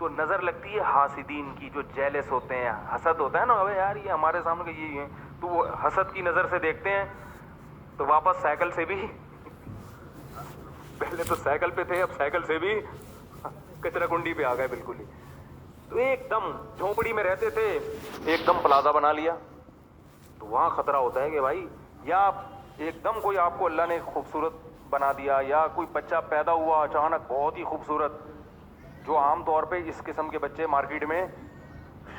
تو نظر لگتی ہے حاسدین کی، جو جیلس ہوتے ہیں، حسد ہوتا ہے نا، ابے یار یہ ہمارے سامنے یہ ہے، تو وہ حسد کی نظر سے دیکھتے ہیں، تو واپس سائیکل سے بھی، پہلے تو سائیکل پہ تھے اب سائیکل سے بھی کچرا کنڈی پہ آ گئے بالکل ہی. تو ایک دم جھونپڑی میں رہتے تھے، ایک دم پلازا بنا لیا، تو وہاں خطرہ ہوتا ہے کہ بھائی، یا ایک دم کوئی آپ کو اللہ نے خوبصورت بنا دیا، یا کوئی بچہ پیدا ہوا اچانک بہت ہی خوبصورت، جو عام طور پہ اس قسم کے بچے مارکیٹ میں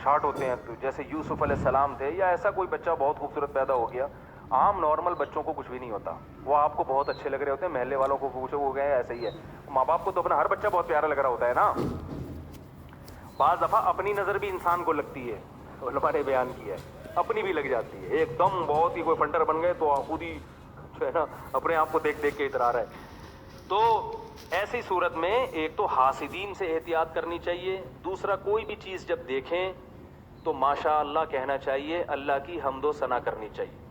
شارٹ ہوتے ہیں، تو جیسے یوسف علیہ السلام تھے، یا ایسا کوئی بچہ بہت خوبصورت پیدا ہو گیا. عام نارمل بچوں کو کچھ بھی نہیں ہوتا، وہ آپ کو بہت اچھے لگ رہے ہوتے ہیں، محلے والوں کو پوچھو وہ گئے ایسے ہی ہے. ماں باپ کو تو اپنا ہر بچہ بہت پیارا لگ رہا ہوتا ہے نا. بعض دفعہ اپنی نظر بھی انسان کو لگتی ہے، علماء نے بیان کیا ہے، اپنی بھی لگ جاتی ہے. ایک دم بہت ہی کوئی فنٹر بن گئے تو خود ہی جو ہے نا اپنے آپ کو دیکھ دیکھ کے اترا رہا ہے. تو ایسی صورت میں ایک تو حاسدین سے احتیاط کرنی چاہیے، دوسرا کوئی بھی چیز جب دیکھیں تو ماشاء اللہ کہنا چاہیے، اللہ کی حمد و ثنا کرنی چاہیے.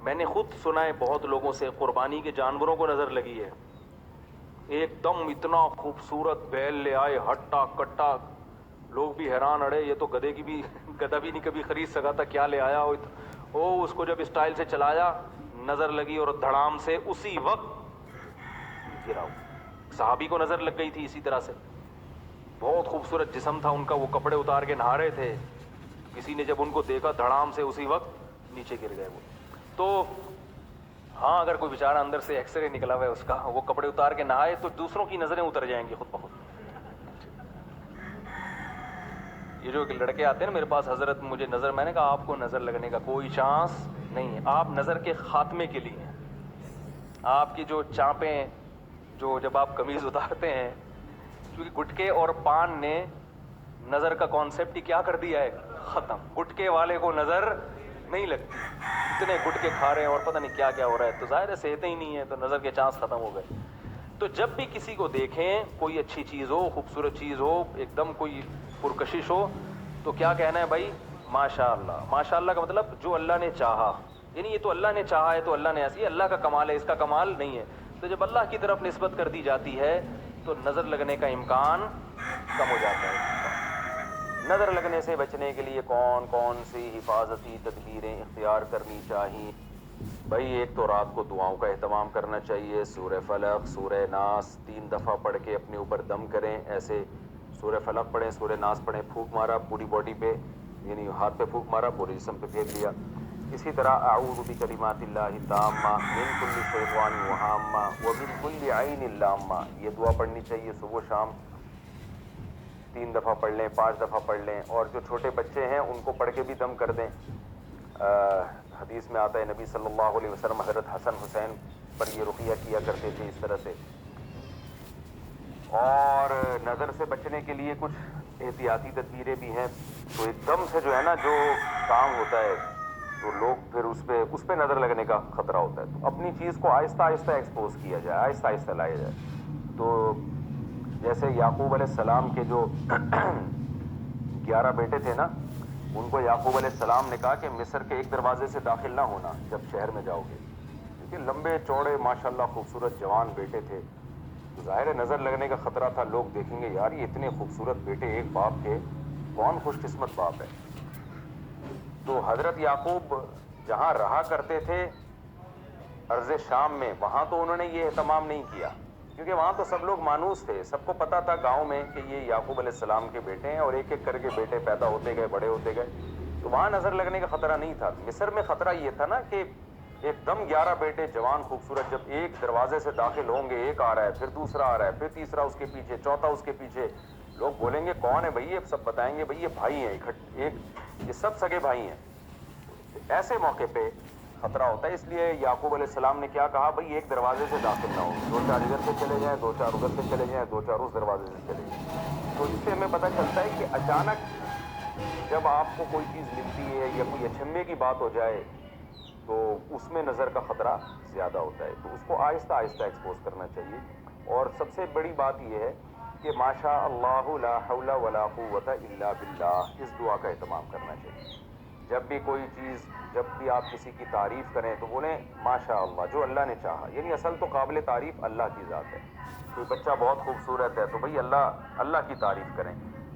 میں نے خود سنا ہے بہت لوگوں سے، قربانی کے جانوروں کو نظر لگی ہے، ایک دم اتنا خوبصورت بیل لے آئے ہٹا کٹا، لوگ بھی حیران، اڑے یہ تو گدھے کی بھی گدھا بھی نہیں کبھی خرید سکا تھا، کیا لے آیا وہ. اس کو جب اسٹائل سے چلایا، نظر لگی اور دھڑام سے اسی وقت گراؤ. صحابی کو نظر لگ گئی تھی اسی طرح سے، بہت خوبصورت جسم تھا ان کا، وہ کپڑے اتار کے نہا رہے تھے، کسی نے جب ان کو دیکھا دھڑام سے اسی وقت نیچے گر گئے وہ. تو ہاں اگر کوئی بیچارہ اندر سے ایکس رے نکلا ہوا ہے اس کا، وہ کپڑے اتار کے نہائے تو دوسروں کی نظریں اتر جائیں گی خود بخود. یہ جو لڑکے آتے ہیں نا میرے پاس، حضرت مجھے نظر، میں نے کہا آپ کو نظر لگنے کا کوئی چانس نہیں ہے، آپ نظر کے خاتمے کے لیے ہیں. آپ کی جو چانپیں، جو جب آپ قمیض اتارتے ہیں، کیونکہ گٹکے اور پان نے نظر کا کانسیپٹ ہی کیا کر دیا ہے، ختم. گٹکے والے کو نظر نہیں لگتی، اتنے گٹکے کھا رہے ہیں اور پتہ نہیں کیا کیا ہو رہا ہے، تو ظاہر ہے صحتیں ہی نہیں ہے، تو نظر کے چانس ختم ہو گئے. تو جب بھی کسی کو دیکھیں، کوئی اچھی چیز ہو، خوبصورت چیز ہو، ایک دم کوئی پرکشش ہو، تو کیا کہنا ہے بھائی، ماشاء اللہ. ماشاء اللہ کا مطلب جو اللہ نے چاہا، یعنی یہ تو اللہ نے چاہا ہے تو اللہ نے ایسی، اللہ کا کمال ہے، اس کا کمال نہیں ہے. تو جب اللہ کی طرف نسبت کر دی جاتی ہے تو نظر لگنے کا امکان کم ہو جاتا ہے. نظر لگنے سے بچنے کے لیے کون کون سی حفاظتی تدبیریں اختیار کرنی چاہیے؟ بھائی ایک تو رات کو دعاؤں کا اہتمام کرنا چاہیے، سورہ فلق، سورہ ناس 3 دفعہ پڑھ کے اپنے اوپر دم کریں. ایسے سورہ فلق پڑھیں، سورہ ناس پڑھیں، پھونک مارا پوری باڈی پہ، یعنی ہاتھ پہ پھونک مارا پورے جسم پہ پھینک لیا. اسی طرح اعوذ بکلمات اللہ التامہ من کل شیطان وہامہ ومن کل عین لامہ، یہ دعا پڑھنی چاہیے صبح و شام. 3 دفعہ پڑھ لیں، 5 دفعہ پڑھ لیں. اور جو چھوٹے بچے ہیں ان کو پڑھ کے بھی دم کر دیں. حدیث میں آتا ہے نبی صلی اللہ علیہ وسلم حضرت حسن حسین پر یہ رقیہ کیا کرتے تھے اس طرح سے. اور نظر سے بچنے کے لیے کچھ احتیاطی تدبیریں بھی ہیں. تو ایک دم سے جو ہے نا جو کام ہوتا ہے تو لوگ پھر اس پہ نظر لگنے کا خطرہ ہوتا ہے. تو اپنی چیز کو آہستہ آہستہ ایکسپوز کیا جائے، آہستہ آہستہ لایا جائے. تو جیسے یعقوب علیہ السلام کے جو 11 بیٹے تھے نا، ان کو یعقوب علیہ السلام نے کہا کہ مصر کے ایک دروازے سے داخل نہ ہونا جب شہر میں جاؤ گے، کیونکہ لمبے چوڑے ماشاءاللہ خوبصورت جوان بیٹے تھے. تو ظاہر ہے نظر لگنے کا خطرہ تھا، لوگ دیکھیں گے یار یہ اتنے خوبصورت بیٹے ایک باپ کے، کون خوش قسمت باپ ہے. تو حضرت یعقوب جہاں رہا کرتے تھے ارض شام میں، وہاں تو انہوں نے یہ اہتمام نہیں کیا، کیونکہ وہاں تو سب لوگ مانوس تھے، سب کو پتا تھا گاؤں میں کہ یہ یعقوب علیہ السلام کے بیٹے ہیں، اور ایک ایک کر کے بیٹے پیدا ہوتے گئے، بڑے ہوتے گئے. تو وہاں نظر لگنے کا خطرہ نہیں تھا. مصر میں خطرہ یہ تھا نا کہ ایک دم 11 بیٹے جوان خوبصورت جب ایک دروازے سے داخل ہوں گے، ایک آ رہا ہے، پھر دوسرا آ رہا ہے، پھر تیسرا اس کے پیچھے، چوتھا اس کے پیچھے، لوگ بولیں گے کون ہے بھائی، یہ سب بتائیں گے بھائی یہ بھائی ہیں، یہ سب سگے بھائی ہیں. ایسے موقع پہ خطرہ ہوتا ہے. اس لیے یعقوب علیہ السلام نے کیا کہا، بھائی ایک دروازے سے داخل نہ ہو، 2-4 ادھر سے چلے جائیں، 2-4 ادھر سے چلے جائیں، 2-4 اس دروازے سے چلے جائیں. تو اس سے ہمیں پتہ چلتا ہے کہ اچانک جب آپ کو کوئی چیز ملتی ہے یا کوئی اچنبے کی بات ہو جائے تو اس میں نظر کا خطرہ زیادہ ہوتا ہے. تو اس کو آہستہ آہستہ ایکسپوز کرنا چاہیے. اور سب سے بڑی بات یہ ہے کہ ماشاء اللہ لا حول ولا قوت الا باللہ، اس دعا کا اہتمام کرنا چاہیے. جب بھی کوئی چیز، جب بھی آپ کسی کی تعریف کریں تو بولیں ماشاء اللہ، جو اللہ نے چاہا. یعنی اصل تو قابل تعریف اللہ کی ذات ہے. کوئی بچہ بہت خوبصورت ہے تو بھئی اللہ کی تعریف کریں.